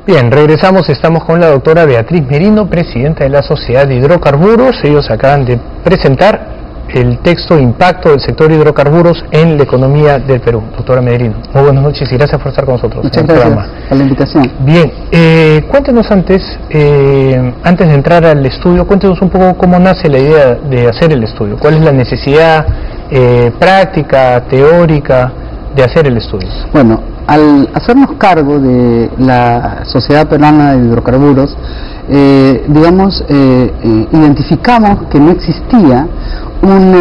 Bien, regresamos, estamos con la doctora Beatriz Merino, presidenta de la Sociedad de Hidrocarburos. Ellos acaban de presentar el texto Impacto del sector hidrocarburos en la economía del Perú. Doctora Merino, muy buenas noches y gracias por estar con nosotros. Muchas gracias por la invitación. Bien, cuéntenos antes de entrar al estudio, cuéntenos un poco cómo nace la idea de hacer el estudio. ¿Cuál es la necesidad práctica, teórica de hacer el estudio? Bueno, al hacernos cargo de la Sociedad Peruana de Hidrocarburos, identificamos que no existía un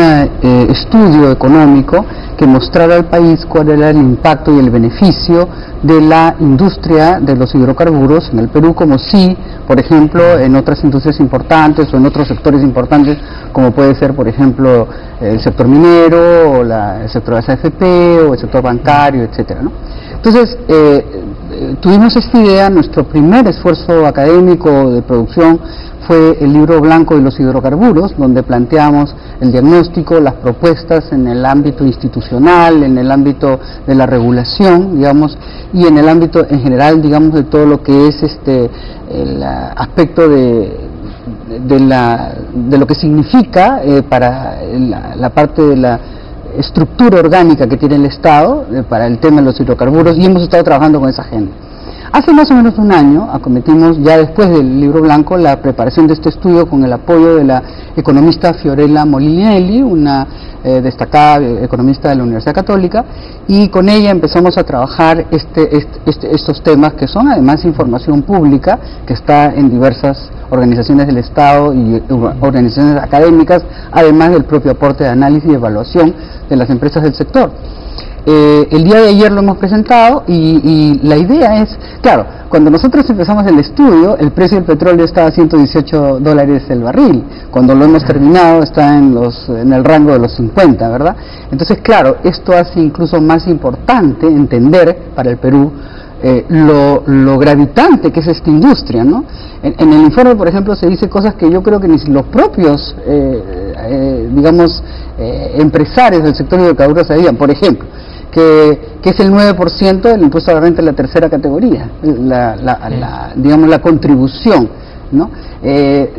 estudio económico que mostrara al país cuál era el impacto y el beneficio de la industria de los hidrocarburos en el Perú, como sí, por ejemplo, en otras industrias importantes o en otros sectores importantes, como puede ser, por ejemplo, el sector minero, o el sector de las AFP, o el sector bancario, etcétera, ¿no? Entonces, tuvimos esta idea. Nuestro primer esfuerzo académico de producción fue el libro blanco de los hidrocarburos, donde planteamos el diagnóstico, las propuestas en el ámbito institucional, en el ámbito de la regulación, digamos, y en el ámbito en general, digamos, de todo lo que es el aspecto de lo que significa para la parte de la estructura orgánica que tiene el Estado para el tema de los hidrocarburos, y hemos estado trabajando con esa agenda. Hace más o menos un año acometimos, ya después del libro blanco, la preparación de este estudio con el apoyo de la economista Fiorella Molinelli, una destacada economista de la Universidad Católica, y con ella empezamos a trabajar estos temas, que son además información pública, que está en diversas organizaciones del Estado y organizaciones académicas, además del propio aporte de análisis y evaluación de las empresas del sector. El día de ayer lo hemos presentado y la idea es, claro, cuando nosotros empezamos el estudio, el precio del petróleo estaba a $118 el barril. Cuando lo hemos terminado está en el rango de los 50, ¿verdad? Entonces, claro, esto hace incluso más importante entender para el Perú lo gravitante que es esta industria, ¿no? En el informe, por ejemplo, se dice cosas que yo creo que ni los propios, empresarios del sector hidrocarburos sabían. Por ejemplo, que es el 9% del impuesto a la renta de la tercera categoría, la contribución, ¿no?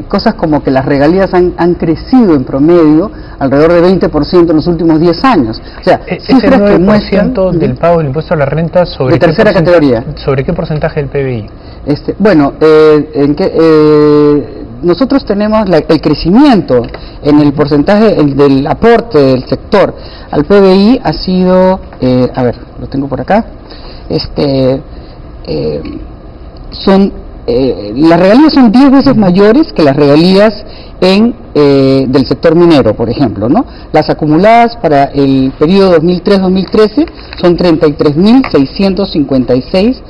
Cosas como que las regalías han crecido en promedio alrededor de 20% en los últimos 10 años. O sea, cifras que muestran del pago del impuesto a la renta sobre de tercera categoría. ¿Sobre qué porcentaje del PBI? Nosotros tenemos el crecimiento en el porcentaje del aporte del sector al PBI ha sido, lo tengo por acá, las regalías son 10 veces mayores que las regalías del sector minero, por ejemplo, ¿no? Las acumuladas para el periodo 2003-2013 son 33.656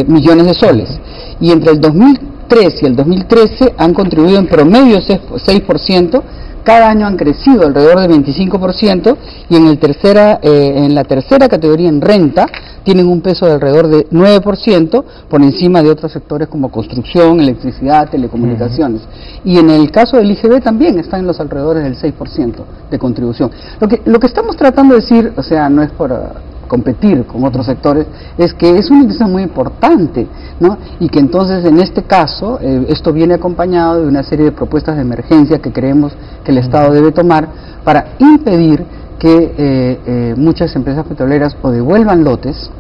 millones de soles, y entre el 2003 y el 2013 han contribuido en promedio 6%, cada año han crecido alrededor de 25%, y en la tercera categoría en renta tienen un peso de alrededor de 9%, por encima de otros sectores como construcción, electricidad, telecomunicaciones. Y en el caso del IGB también están en los alrededores del 6% de contribución. Lo que estamos tratando de decir, o sea, no es por competir con otros sectores, es que es una industria muy importante, ¿no? Y que entonces en este caso esto viene acompañado de una serie de propuestas de emergencia que creemos que el Estado debe tomar para impedir que muchas empresas petroleras o devuelvan lotes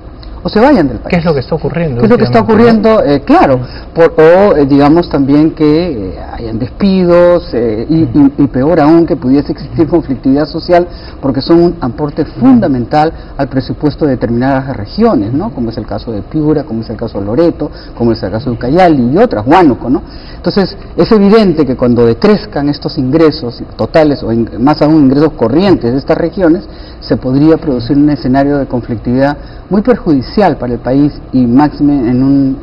o se vayan del país. ¿Qué es lo que está ocurriendo? ¿Qué es lo que está ocurriendo? Claro, digamos también que hayan despidos y peor aún que pudiese existir conflictividad social, porque son un aporte fundamental al presupuesto de determinadas regiones, ¿no? Como es el caso de Piura, como es el caso de Loreto, como es el caso de Ucayali y otras, Huánuco, ¿no? Entonces, es evidente que cuando decrezcan estos ingresos totales, o más aún ingresos corrientes de estas regiones, se podría producir un escenario de conflictividad muy perjudicial para el país y máxime en un,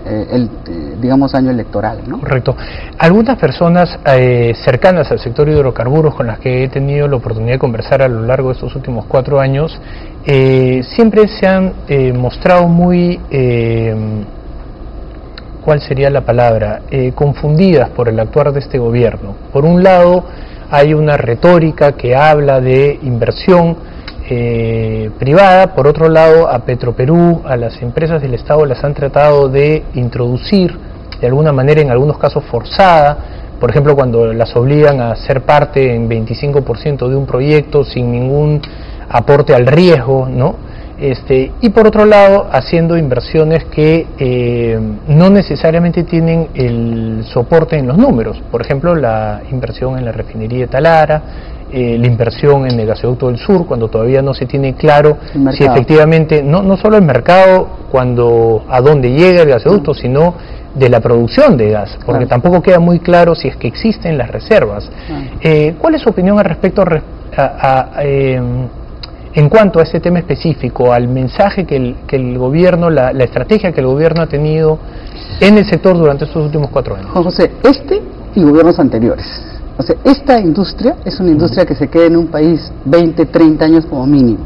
año electoral, ¿no? Correcto. Algunas personas cercanas al sector hidrocarburos con las que he tenido la oportunidad de conversar a lo largo de estos últimos 4 años, siempre se han mostrado muy, ¿cuál sería la palabra? Confundidas por el actuar de este gobierno. Por un lado, hay una retórica que habla de inversión privada. Por otro lado, a Petroperú, a las empresas del Estado las han tratado de introducir de alguna manera, en algunos casos forzada, por ejemplo cuando las obligan a ser parte en 25% de un proyecto sin ningún aporte al riesgo, ¿no? Y por otro lado, haciendo inversiones que no necesariamente tienen el soporte en los números. Por ejemplo, la inversión en la refinería de Talara, la inversión en el gasoducto del sur, cuando todavía no se tiene claro si efectivamente, no solo el mercado, a dónde llega el gasoducto, sino de la producción de gas, porque tampoco queda muy claro si es que existen las reservas. ¿Cuál es su opinión al respecto en cuanto a este tema específico, al mensaje que el gobierno, la estrategia que el gobierno ha tenido en el sector durante estos últimos 4 años? Juan José, y gobiernos anteriores. O sea, esta industria es una industria que se queda en un país 20, 30 años como mínimo.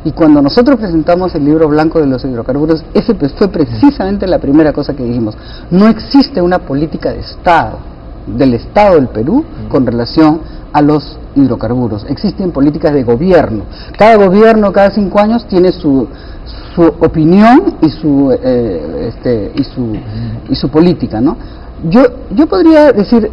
Y cuando nosotros presentamos el libro blanco de los hidrocarburos, ese fue precisamente la primera cosa que dijimos. No existe una política de Estado, del Estado del Perú, con relación a los hidrocarburos. Existen políticas de gobierno. Cada gobierno, cada 5 años, tiene su opinión y su política, ¿no? Yo podría decir,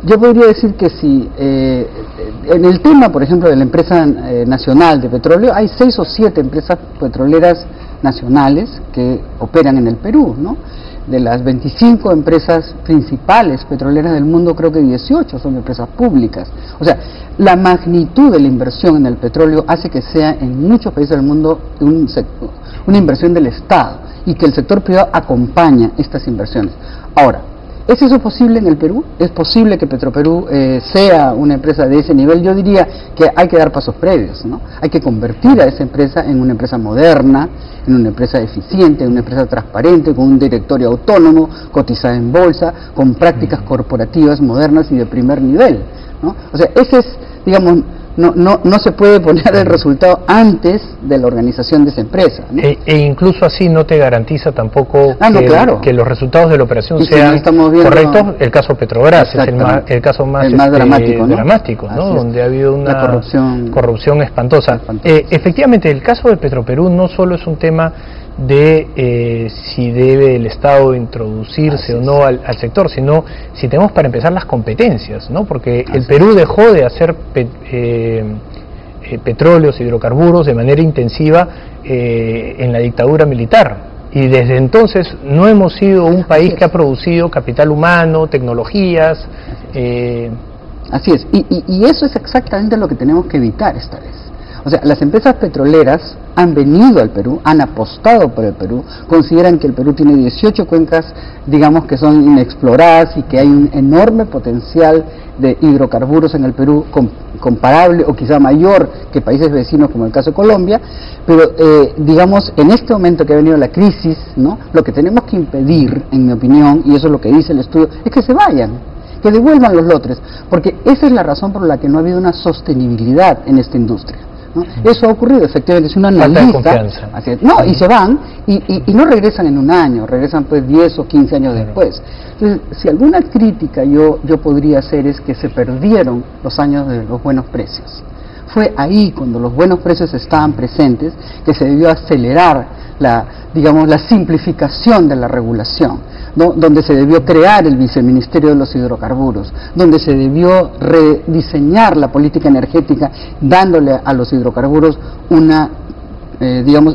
yo podría decir que si en el tema, por ejemplo, de la empresa nacional de petróleo, hay 6 o 7 empresas petroleras nacionales que operan en el Perú, ¿no? De las 25 empresas principales petroleras del mundo, creo que 18 son empresas públicas. O sea, la magnitud de la inversión en el petróleo hace que sea en muchos países del mundo una inversión del Estado, y que el sector privado acompaña estas inversiones. Ahora, ¿es eso posible en el Perú? ¿Es posible que Petroperú sea una empresa de ese nivel? Yo diría que hay que dar pasos previos, ¿no? Hay que convertir a esa empresa en una empresa moderna, en una empresa eficiente, en una empresa transparente, con un directorio autónomo, cotizada en bolsa, con prácticas corporativas modernas y de primer nivel, ¿no? O sea, ese es, digamos, no se puede poner el resultado antes de la organización de esa empresa, ¿no? E incluso así no te garantiza tampoco que los resultados de la operación sean correctos. El caso Petrobras es el caso más dramático, ¿no? Donde ha habido una corrupción espantosa. Efectivamente, el caso de Petroperú no solo es un tema de si debe el Estado introducirse o no al sector, sino si tenemos para empezar las competencias, ¿no? Porque el Perú dejó de hacer petróleos, hidrocarburos de manera intensiva en la dictadura militar, y desde entonces no hemos sido un país que ha producido capital humano, tecnologías. Así es, y eso es exactamente lo que tenemos que evitar esta vez. O sea, las empresas petroleras han venido al Perú, han apostado por el Perú, consideran que el Perú tiene 18 cuencas, digamos, que son inexploradas, y que hay un enorme potencial de hidrocarburos en el Perú, comparable o quizá mayor que países vecinos como el caso de Colombia. Pero digamos, en este momento que ha venido la crisis, ¿no?, lo que tenemos que impedir, en mi opinión, y eso es lo que dice el estudio, es que se vayan, que devuelvan los lotes, porque esa es la razón por la que no ha habido una sostenibilidad en esta industria, ¿no? Eso ha ocurrido, efectivamente, es una analiza, y se van, y no regresan en un año, regresan pues 10 o 15 años después. Entonces, si alguna crítica yo podría hacer, es que se perdieron los años de los buenos precios. Fue ahí, cuando los buenos precios estaban presentes, que se debió acelerar la simplificación de la regulación, ¿no? Donde se debió crear el Viceministerio de los Hidrocarburos, donde se debió rediseñar la política energética, dándole a los hidrocarburos una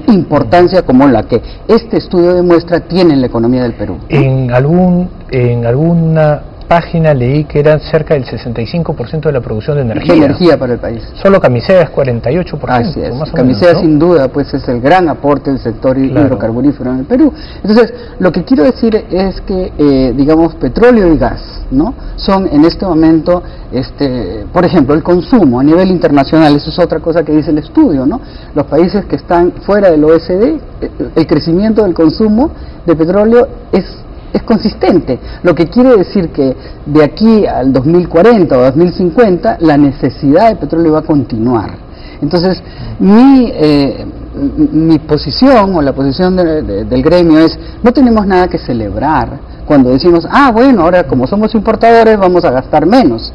importancia como la que este estudio demuestra tiene en la economía del Perú, ¿no? En alguna página leí que eran cerca del 65% de la producción de energía. De energía para el país. Solo Camisea es 48%. Así es. Más o Camisea, menos, ¿no? Sin duda, pues es el gran aporte del sector hidrocarburífero en el Perú. Entonces, lo que quiero decir es que, digamos, petróleo y gas, ¿no?, son en este momento, por ejemplo, el consumo a nivel internacional. Eso es otra cosa que dice el estudio, ¿no? Los países que están fuera del OECD, el crecimiento del consumo de petróleo es consistente, lo que quiere decir que de aquí al 2040 o 2050 la necesidad de petróleo va a continuar. Entonces, mi posición, o la posición del gremio, es: no tenemos nada que celebrar cuando decimos, bueno, ahora como somos importadores vamos a gastar menos.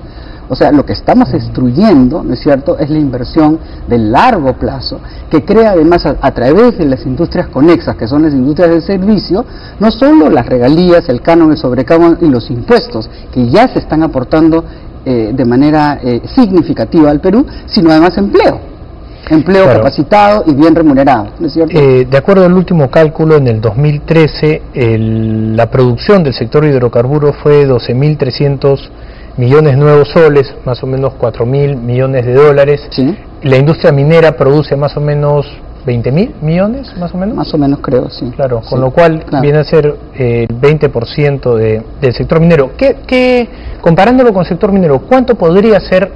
O sea, lo que estamos destruyendo, ¿no es cierto?, es la inversión de largo plazo, que crea además a través de las industrias conexas, que son las industrias del servicio, no solo las regalías, el canon, el sobrecanon y los impuestos, que ya se están aportando de manera significativa al Perú, sino además empleo. Empleo claro, capacitado y bien remunerado, ¿no es cierto? De acuerdo al último cálculo, en el 2013 la producción del sector hidrocarburos fue 12.300 millones nuevos soles, más o menos 4.000 millones de dólares. ¿Sí? La industria minera produce más o menos 20.000 millones, más o menos. Más o menos creo, sí. Claro, sí, con lo cual claro, viene a ser el 20% del sector minero. Comparándolo con el sector minero, ¿cuánto podría ser,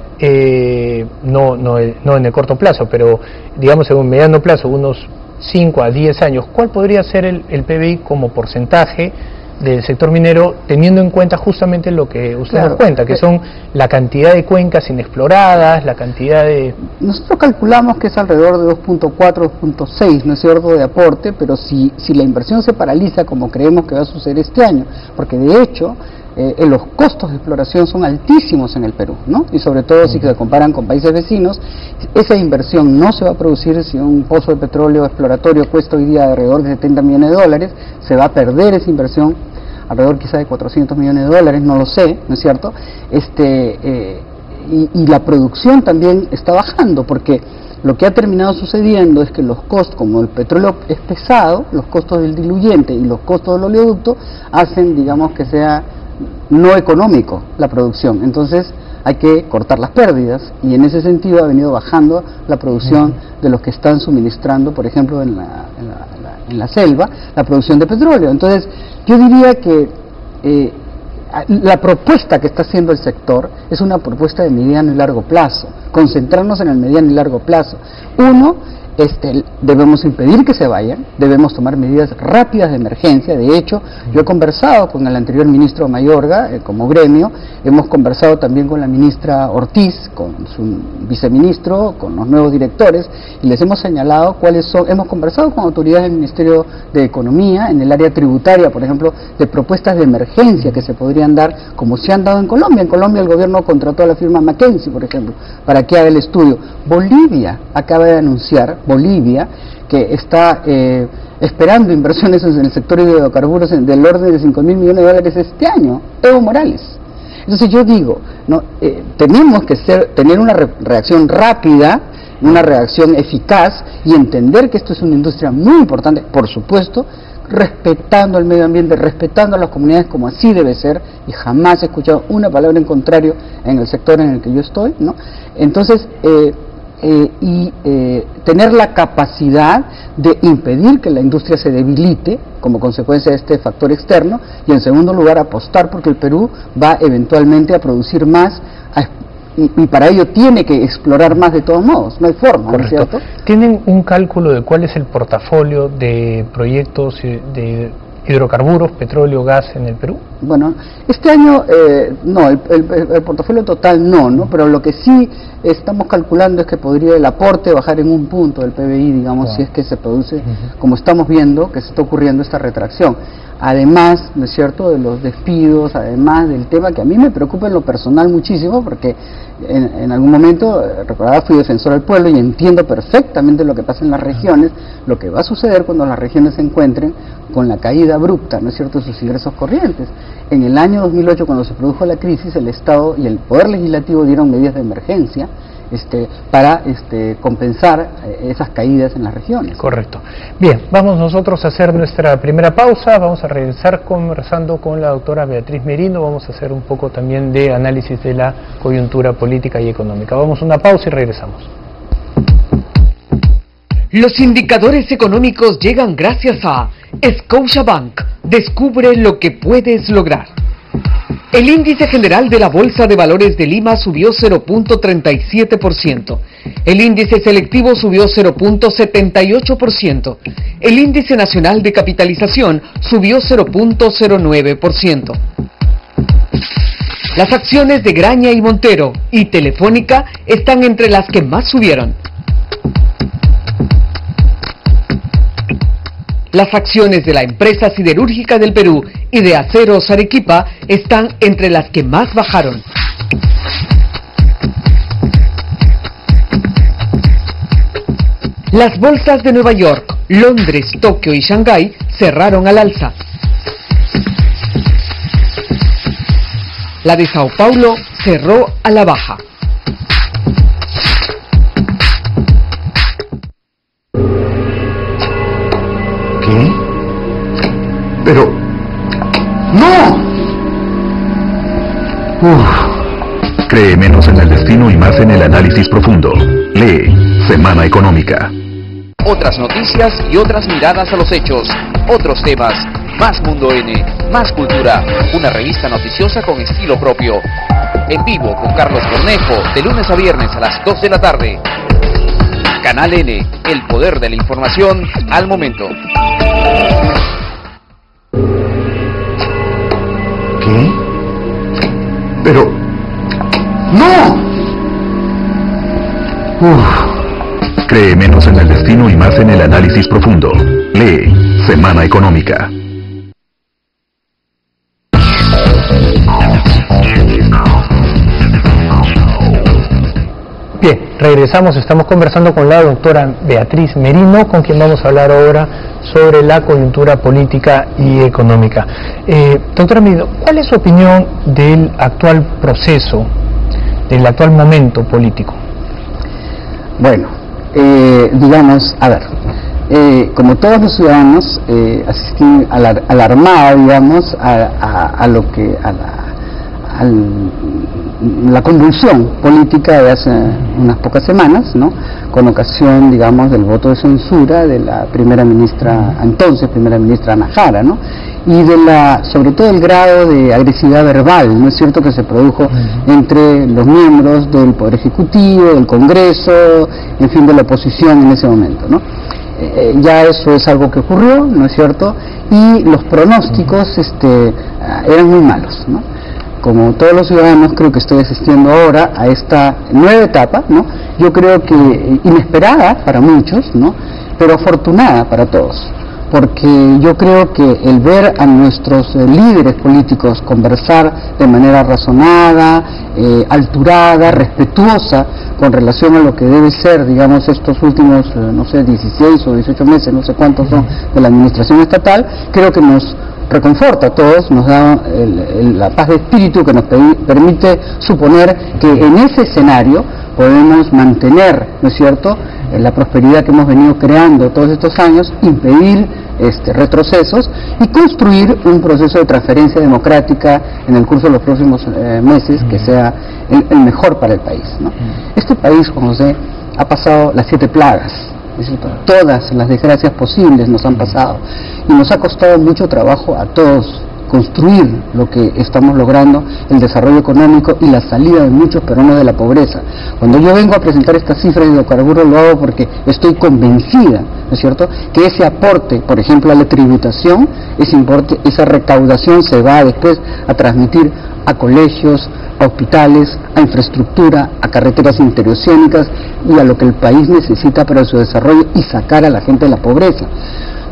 no en el corto plazo, pero digamos en un mediano plazo, unos 5 a 10 años, cuál podría ser el PBI como porcentaje del sector minero, teniendo en cuenta justamente lo que usted nos cuenta, que son la cantidad de cuencas inexploradas, la cantidad de... Nosotros calculamos que es alrededor de 2.4, 2.6, ¿no es cierto?, de aporte, pero si la inversión se paraliza, como creemos que va a suceder este año, porque de hecho los costos de exploración son altísimos en el Perú, ¿no? Y sobre todo si se comparan con países vecinos, esa inversión no se va a producir. Si un pozo de petróleo exploratorio cuesta hoy día alrededor de 70 millones de dólares, se va a perder esa inversión, alrededor quizá de 400 millones de dólares, no lo sé, ¿no es cierto? Y la producción también está bajando, porque lo que ha terminado sucediendo es que los costos, como el petróleo es pesado, los costos del diluyente y los costos del oleoducto hacen, digamos, que sea no económico la producción. Entonces hay que cortar las pérdidas, y en ese sentido ha venido bajando la producción de los que están suministrando, por ejemplo, en la selva, la producción de petróleo. Entonces yo diría que la propuesta que está haciendo el sector es una propuesta de mediano y largo plazo, concentrarnos en el mediano y largo plazo. Uno, debemos impedir que se vayan, debemos tomar medidas rápidas de emergencia. De hecho, yo he conversado con el anterior ministro Mayorga, como gremio, hemos conversado también con la ministra Ortiz, con su viceministro, con los nuevos directores, y les hemos señalado cuáles son. Hemos conversado con autoridades del Ministerio de Economía, en el área tributaria, por ejemplo, de propuestas de emergencia que se podrían dar, como se han dado en Colombia. En Colombia el gobierno contrató a la firma McKinsey, por ejemplo, para que haga el estudio. Bolivia acaba de anunciar, que está esperando inversiones en el sector de hidrocarburos del orden de 5.000 millones de dólares este año, Evo Morales. Entonces yo digo, ¿no? Tenemos que tener una reacción rápida, una reacción eficaz, y entender que esto es una industria muy importante, por supuesto, respetando el medio ambiente, respetando a las comunidades, como así debe ser, y jamás he escuchado una palabra en contrario en el sector en el que yo estoy, ¿no? Entonces, tener la capacidad de impedir que la industria se debilite como consecuencia de este factor externo, y en segundo lugar apostar porque el Perú va eventualmente a producir más, y para ello tiene que explorar más de todos modos, no hay forma, ¿no es cierto? ¿Tienen un cálculo de cuál es el portafolio de proyectos de hidrocarburos, petróleo, gas en el Perú? Bueno, este año no, el portafolio total no, pero lo que sí estamos calculando es que podría el aporte bajar en un punto del PBI, digamos, si es que se produce, como estamos viendo, que se está ocurriendo esta retracción. Además, ¿no es cierto?, de los despidos, además del tema que a mí me preocupa en lo personal muchísimo, porque en algún momento, recordad, fui defensor del pueblo y entiendo perfectamente lo que pasa en las regiones, lo que va a suceder cuando las regiones se encuentren con la caída abrupta, ¿no es cierto?, de sus ingresos corrientes. En el año 2008, cuando se produjo la crisis, el Estado y el Poder Legislativo dieron medidas de emergencia para compensar esas caídas en las regiones. Correcto. Bien, vamos nosotros a hacer nuestra primera pausa, vamos a regresar conversando con la doctora Beatriz Merino, vamos a hacer un poco también de análisis de la coyuntura política y económica. Vamos a una pausa y regresamos. Los indicadores económicos llegan gracias a Scotiabank. Descubre lo que puedes lograr. El índice general de la Bolsa de Valores de Lima subió 0.37%. El índice selectivo subió 0.78%. El índice nacional de capitalización subió 0.09%. Las acciones de Graña y Montero y Telefónica están entre las que más subieron. Las acciones de la empresa siderúrgica del Perú y de Aceros Arequipa están entre las que más bajaron. Las bolsas de Nueva York, Londres, Tokio y Shanghái cerraron al alza. La de Sao Paulo cerró a la baja. ¿Qué? Pero... ¡no! Cree menos en el destino y más en el análisis profundo. Lee Semana Económica. Otras noticias y otras miradas a los hechos. Otros temas. Más Mundo N. Más cultura. Una revista noticiosa con estilo propio. En vivo con Carlos Cornejo. De lunes a viernes a las 2 de la tarde. Canal N. El poder de la información al momento. ¿Qué? Pero... ¡no! Cree menos en el destino y más en el análisis profundo. Lee Semana Económica. Bien, regresamos, estamos conversando con la doctora Beatriz Merino, con quien vamos a hablar ahora sobre la coyuntura política y económica. Doctora Merino, ¿cuál es su opinión del actual proceso, del actual momento político? Bueno, digamos, a ver, como todos los ciudadanos, asistí alarmada, digamos, a lo que, la convulsión política de hace unas pocas semanas, ¿no? Con ocasión, digamos, del voto de censura de la primera ministra, entonces primera ministra Ana Jara, ¿no? Y sobre todo el grado de agresividad verbal, ¿no es cierto?, que se produjo entre los miembros del Poder Ejecutivo, del Congreso, en fin, de la oposición en ese momento, ¿no? Ya eso es algo que ocurrió, ¿no es cierto?, y los pronósticos eran muy malos, ¿no? Como todos los ciudadanos, creo que estoy asistiendo ahora a esta nueva etapa, ¿no? Yo creo que inesperada para muchos, ¿no?, pero afortunada para todos, porque yo creo que el ver a nuestros líderes políticos conversar de manera razonada, alturada, respetuosa, con relación a lo que debe ser, digamos, estos últimos, no sé, 16 o 18 meses, no sé cuántos son, de la administración estatal, creo que nos reconforta a todos, nos da la paz de espíritu que nos permite suponer que en ese escenario podemos mantener, ¿no es cierto?, la prosperidad que hemos venido creando todos estos años, impedir retrocesos y construir un proceso de transferencia democrática en el curso de los próximos meses que sea el mejor para el país, ¿no? Este país, Juan José, ha pasado las 7 plagas, todas las desgracias posibles nos han pasado y nos ha costado mucho trabajo a todos construir lo que estamos logrando, el desarrollo económico y la salida de muchos peruanos de la pobreza. Cuando yo vengo a presentar estas cifras de hidrocarburos lo hago porque estoy convencida, ¿no es cierto?, que ese aporte, por ejemplo, a la tributación, esa recaudación se va después a transmitir a colegios, a hospitales, a infraestructura, a carreteras interoceánicas y a lo que el país necesita para su desarrollo y sacar a la gente de la pobreza.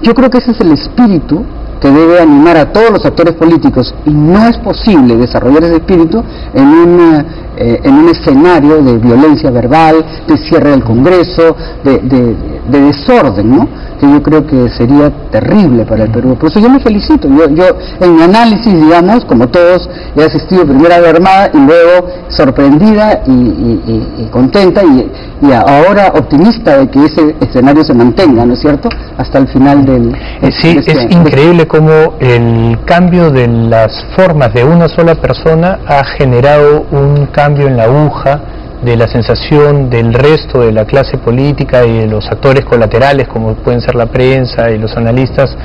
Yo creo que ese es el espíritu que debe animar a todos los actores políticos y no es posible desarrollar ese espíritu en un escenario de violencia verbal, de cierre del Congreso, de desorden, ¿no?, que yo creo que sería terrible para el Perú. Por eso yo me felicito, yo en mi análisis, digamos, como todos, he asistido primero alarmada y luego sorprendida y contenta y ahora optimista de que ese escenario se mantenga, ¿no es cierto?, hasta el final del... Sí, es increíble cómo el cambio de las formas de una sola persona ha generado un cambio en la aguja de la sensación del resto de la clase política y de los actores colaterales, como pueden ser la prensa y los analistas,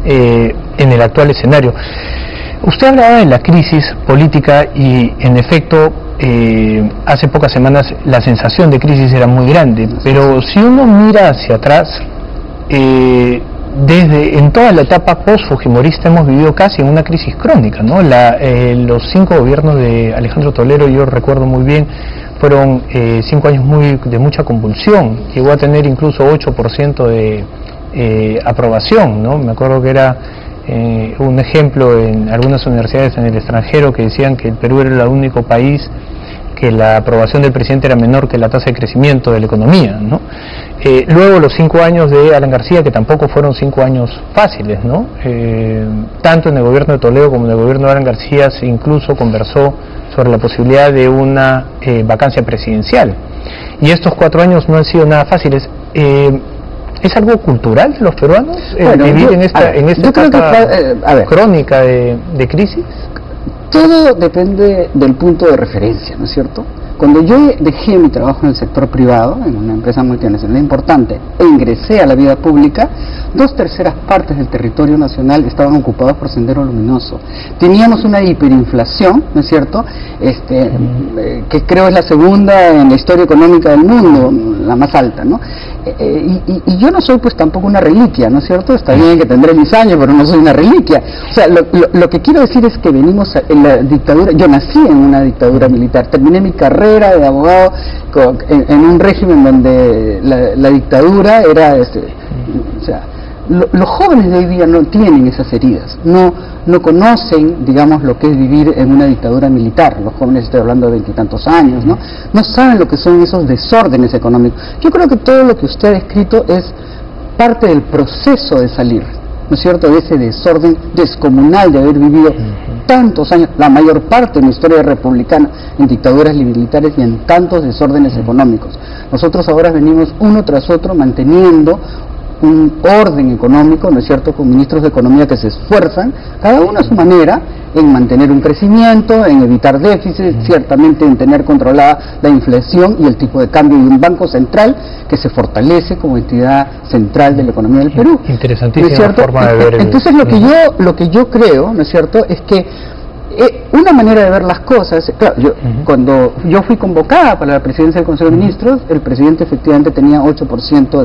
en el actual escenario. Usted hablaba de la crisis política y, en efecto, hace pocas semanas la sensación de crisis era muy grande, pero si uno mira hacia atrás, en toda la etapa post-fujimorista hemos vivido casi en una crisis crónica, ¿no? Los 5 gobiernos de Alejandro Toledo, yo recuerdo muy bien, fueron 5 años de mucha convulsión, llegó a tener incluso 8% de aprobación, ¿no? Me acuerdo que era un ejemplo en algunas universidades en el extranjero que decían que el Perú era el único país que la aprobación del presidente era menor que la tasa de crecimiento de la economía, ¿no? Luego los 5 años de Alan García, que tampoco fueron 5 años fáciles, ¿no? Tanto en el gobierno de Toledo como en el gobierno de Alan García se incluso conversó sobre la posibilidad de una vacancia presidencial. Y estos 4 años no han sido nada fáciles. ¿Es algo cultural de los peruanos vivir en esta etapa crónica de crisis? Todo depende del punto de referencia, ¿no es cierto? Cuando yo dejé mi trabajo en el sector privado, en una empresa multinacional importante, e ingresé a la vida pública, 2/3 partes del territorio nacional estaban ocupados por Sendero Luminoso. Teníamos una hiperinflación, ¿no es cierto?, que creo es la segunda en la historia económica del mundo, la más alta, ¿no? Y yo no soy pues tampoco una reliquia, ¿no es cierto? Está bien que tendré mis años, pero no soy una reliquia. O sea, lo que quiero decir es que venimos en la dictadura. Yo nací en una dictadura militar, terminé mi carrera de abogado en un régimen donde la dictadura era o sea, los jóvenes de hoy día no tienen esas heridas, no conocen, digamos, lo que es vivir en una dictadura militar. Los jóvenes, estoy hablando de 20 y tantos años, no saben lo que son esos desórdenes económicos. Yo creo que todo lo que usted ha descrito es parte del proceso de salir, ¿no es cierto?, de ese desorden descomunal de haber vivido tantos años, la mayor parte de la historia republicana, en dictaduras militares y en tantos desórdenes económicos. Nosotros ahora venimos uno tras otro manteniendo un orden económico, ¿no es cierto?, con ministros de economía que se esfuerzan, cada uno a su manera, en mantener un crecimiento, en evitar déficits, ciertamente en tener controlada la inflación y el tipo de cambio, y un banco central que se fortalece como entidad central de la economía del Perú. Interesantísima forma de ver. Entonces lo que yo creo, ¿no es cierto?, es que una manera de ver las cosas, claro, cuando yo fui convocada para la presidencia del Consejo de Ministros, el presidente efectivamente tenía 8%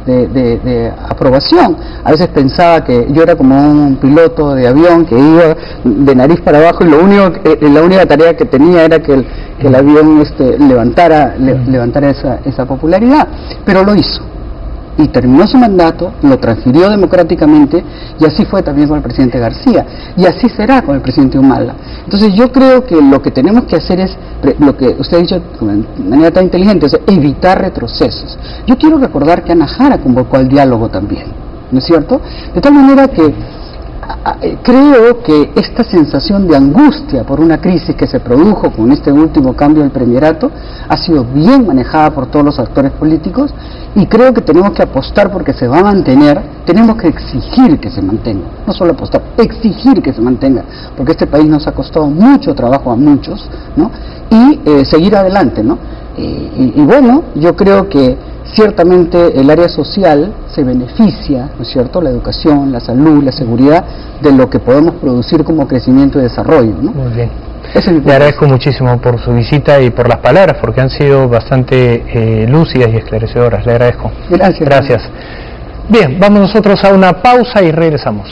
de aprobación. A veces pensaba que yo era como un piloto de avión que iba de nariz para abajo y la única tarea que tenía era que el avión levantara esa popularidad, pero lo hizo. Y terminó su mandato, lo transfirió democráticamente, y así fue también con el presidente García, y así será con el presidente Humala. Entonces yo creo que lo que tenemos que hacer es, lo que usted ha dicho de manera tan inteligente, es evitar retrocesos. Yo quiero recordar que Ana Jara convocó al diálogo también, ¿no es cierto? De tal manera que creo que esta sensación de angustia por una crisis que se produjo con este último cambio del premierato ha sido bien manejada por todos los actores políticos, y creo que tenemos que apostar porque se va a mantener, tenemos que exigir que se mantenga, no solo apostar, exigir que se mantenga, porque este país nos ha costado mucho trabajo a muchos, ¿no? Y seguir adelante, ¿no? Y bueno, yo creo que ciertamente el área social se beneficia, ¿no es cierto?, la educación, la salud, la seguridad, de lo que podemos producir como crecimiento y desarrollo, ¿no? Muy bien. Le agradezco muchísimo por su visita y por las palabras, porque han sido bastante lúcidas y esclarecedoras. Le agradezco. Gracias. Gracias. Bien, vamos nosotros a una pausa y regresamos.